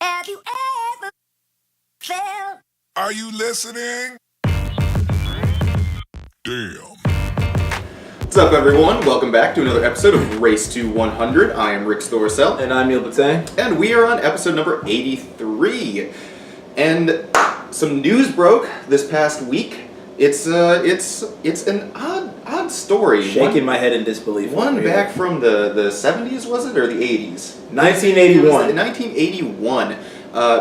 Have you ever felt? Are you listening? Damn. What's up, everyone? Welcome back to another episode of Race to 100. I am Rick Storsell. And I'm Neil Batang. And we are on episode number 83. And some news broke this past week. It's an odd story. Shaking my head in disbelief. One back from the 70s, was it? Or the 80s? 1981. 1981.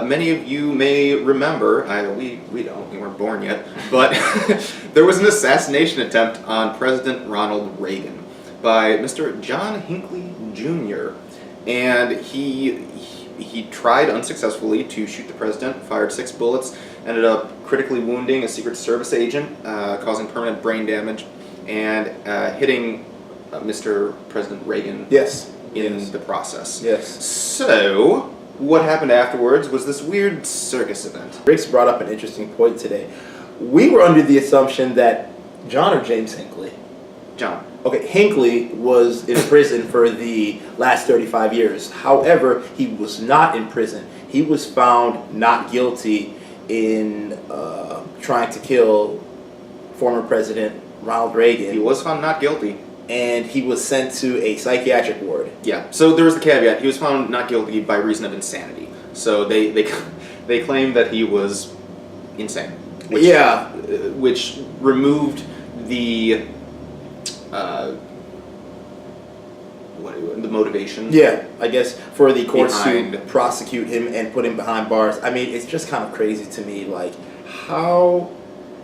Many of you may remember, we don't, we weren't born yet, but there was an assassination attempt on President Ronald Reagan by Mr. John Hinckley Jr. And he tried unsuccessfully to shoot the president, fired 6 bullets, ended up critically wounding a Secret Service agent, causing permanent brain damage, and hitting Mr. President Reagan in the process. Yes. So, what happened afterwards was this weird circus event. Rick's brought up an interesting point today. We were under the assumption that John or James Hinckley? John. Okay, Hinckley was in prison for the last 35 years. However, he was not in prison. He was found not guilty in trying to kill former President Ronald Reagan. He was found not guilty. And he was sent to a psychiatric ward. Yeah, so there was the caveat. He was found not guilty by reason of insanity. So they claim that he was insane. Which removed the motivation. Yeah, I guess for the courts behind to prosecute him and put him behind bars. I mean, it's just kind of crazy to me. Like, how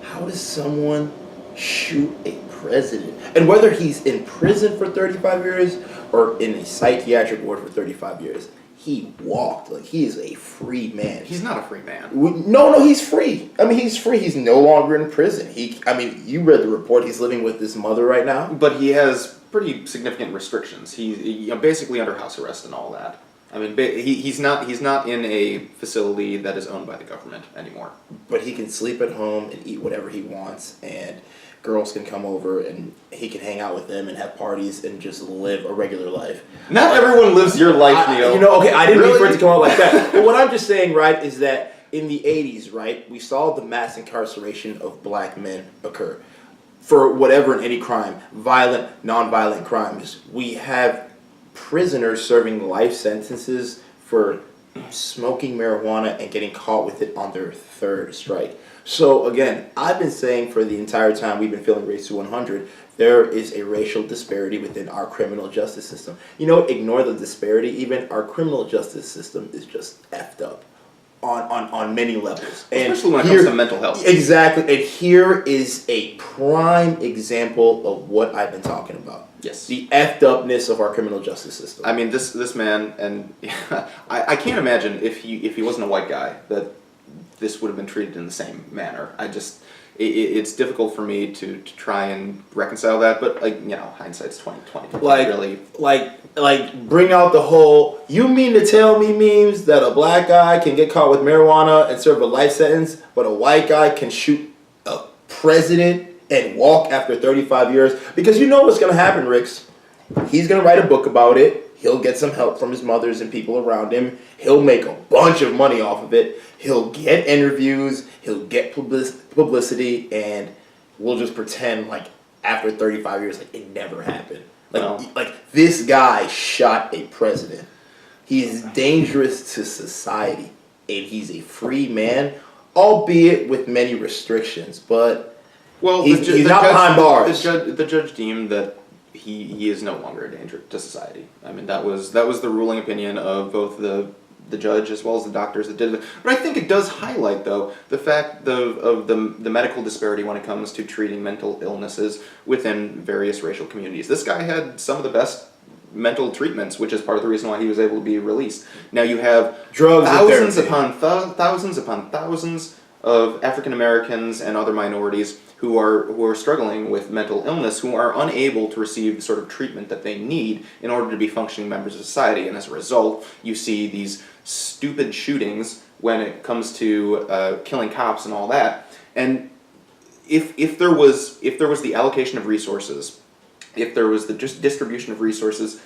does someone shoot a president? And whether he's in prison for 35 years or in a psychiatric ward for 35 years, he walked. Like, he is a free man. He's not a free man. No, he's free. I mean, he's free. He's no longer in prison. You read the report. He's living with his mother right now. But he has pretty significant restrictions. He's basically under house arrest and all that. I mean, he's not in a facility that is owned by the government anymore. But he can sleep at home and eat whatever he wants, and girls can come over and he can hang out with them and have parties and just live a regular life. Not everyone lives your life, Neil. I didn't mean for it to come out like that. But what I'm just saying, right, is that in the 80s, right, we saw the mass incarceration of black men occur for whatever and any crime, violent, non-violent crimes. We have prisoners serving life sentences for smoking marijuana and getting caught with it on their 3rd strike. So again, I've been saying for the entire time we've been feeling Race to 100, there is a racial disparity within our criminal justice system. Ignore the disparity even. Our criminal justice system is just effed up on many levels. Especially when it comes to mental health. Exactly. And here is a prime example of what I've been talking about. Yes. The effed upness of our criminal justice system. I mean, this man, and I can't imagine if he wasn't a white guy that this would have been treated in the same manner. It's difficult for me to try and reconcile that, but hindsight's 20/20. Like bring out the whole, you mean to tell me memes that a black guy can get caught with marijuana and serve a life sentence, but a white guy can shoot a president and walk after 35 years? Because you know what's going to happen, Ricks. He's going to write a book about it. He'll get some help from his mothers and people around him. He'll make a bunch of money off of it. He'll get interviews. He'll get publicity. And we'll just pretend like after 35 years, like it never happened. Like this guy shot a president. He is dangerous to society. And he's a free man, albeit with many restrictions. But he's not behind bars. The judge deemed that he is no longer a danger to society. I mean, that was the ruling opinion of both the judge as well as the doctors that did it. But I think it does highlight, though, the fact of the medical disparity when it comes to treating mental illnesses within various racial communities. This guy had some of the best mental treatments, which is part of the reason why he was able to be released. Now you have drugs, thousands upon thousands of African Americans and other minorities who are struggling with mental illness, who are unable to receive the sort of treatment that they need in order to be functioning members of society. And as a result, you see these stupid shootings when it comes to killing cops and all that. And if there was the allocation of resources, if there was the just distribution of resources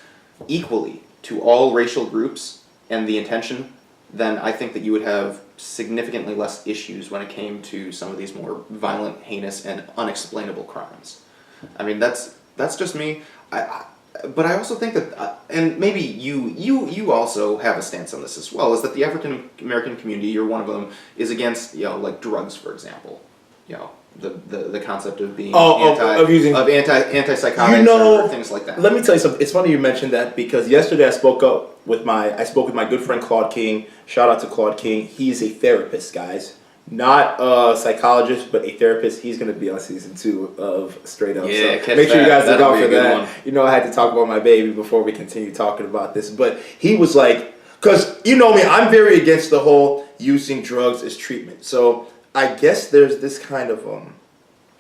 equally to all racial groups, and the intention then I think that you would have significantly less issues when it came to some of these more violent, heinous, and unexplainable crimes. I mean, that's just me. But I also think that, and maybe you also have a stance on this as well, is that the African American community, you're one of them, is against, like drugs, for example. The concept of being antipsychotics or things like that. Let me tell you something. It's funny you mentioned that because yesterday I spoke with my good friend Claude King. Shout out to Claude King. He's a therapist, guys. Not a psychologist, but a therapist. He's going to be on season 2 of Straight Up. Yeah, so make sure you guys look out for that. One. You know, I had to talk about my baby before we continue talking about this. But he was like, because you know me, I'm very against the whole using drugs as treatment. So I guess there's this kind of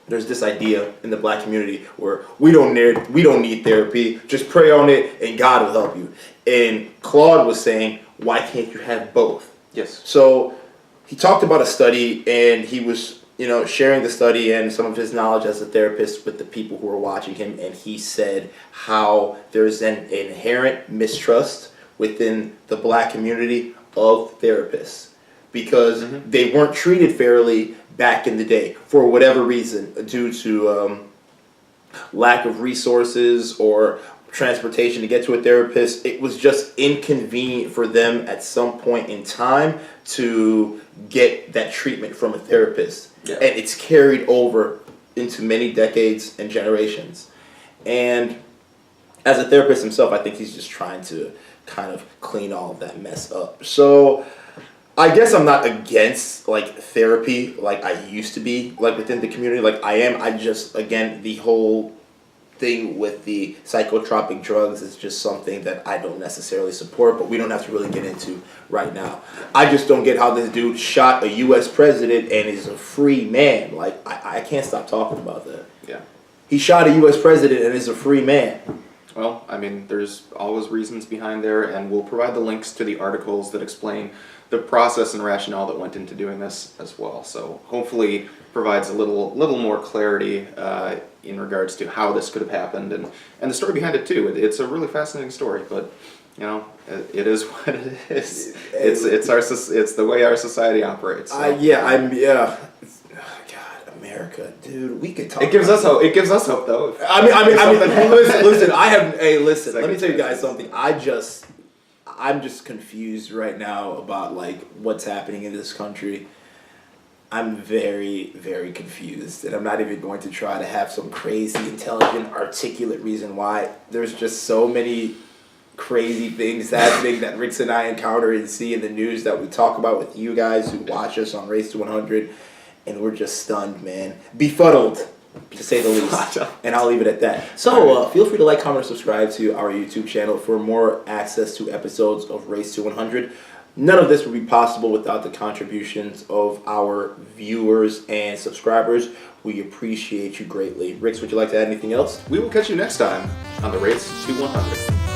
there's this idea in the black community where we don't need therapy. Just pray on it, and God will help you. And Claude was saying, why can't you have both? Yes. So he talked about a study, and he was, sharing the study and some of his knowledge as a therapist with the people who were watching him. And he said how there's an inherent mistrust within the black community of therapists because they weren't treated fairly back in the day for whatever reason, due to lack of resources or transportation to get to a therapist. It was just inconvenient for them at some point in time to get that treatment from a therapist. Yeah. And it's carried over into many decades and generations. And as a therapist himself, I think he's just trying to kind of clean all of that mess up. So I guess I'm not against therapy like I used to be within the community. I am. I just, again, the whole thing with the psychotropic drugs is just something that I don't necessarily support, but we don't have to really get into right now. I just don't get how this dude shot a U.S. president and is a free man. I can't stop talking about that. Yeah. He shot a U.S. president and is a free man. Well, I mean, there's always reasons behind there, and we'll provide the links to the articles that explain the process and rationale that went into doing this as well. So hopefully provides a little more clarity in regards to how this could have happened and the story behind it too. It's a really fascinating story, but it is what it is. It's the way our society operates. So. God, America, dude, we could talk. It gives us hope. It gives us hope, though. I mean, listen. Listen. Let me tell you guys something. I'm just confused right now about what's happening in this country. I'm very, very confused, and I'm not even going to try to have some crazy, intelligent, articulate reason why. There's just so many crazy things happening that Rix and I encounter and see in the news that we talk about with you guys who watch us on Race to 100, and we're just stunned, man. Befuddled, to say the least. And I'll leave it at that. So feel free to like, comment, or subscribe to our YouTube channel for more access to episodes of Race to 100. None of this would be possible without the contributions of our viewers and subscribers. We appreciate you greatly. Rix, would you like to add anything else? We will catch you next time on the Race to 100.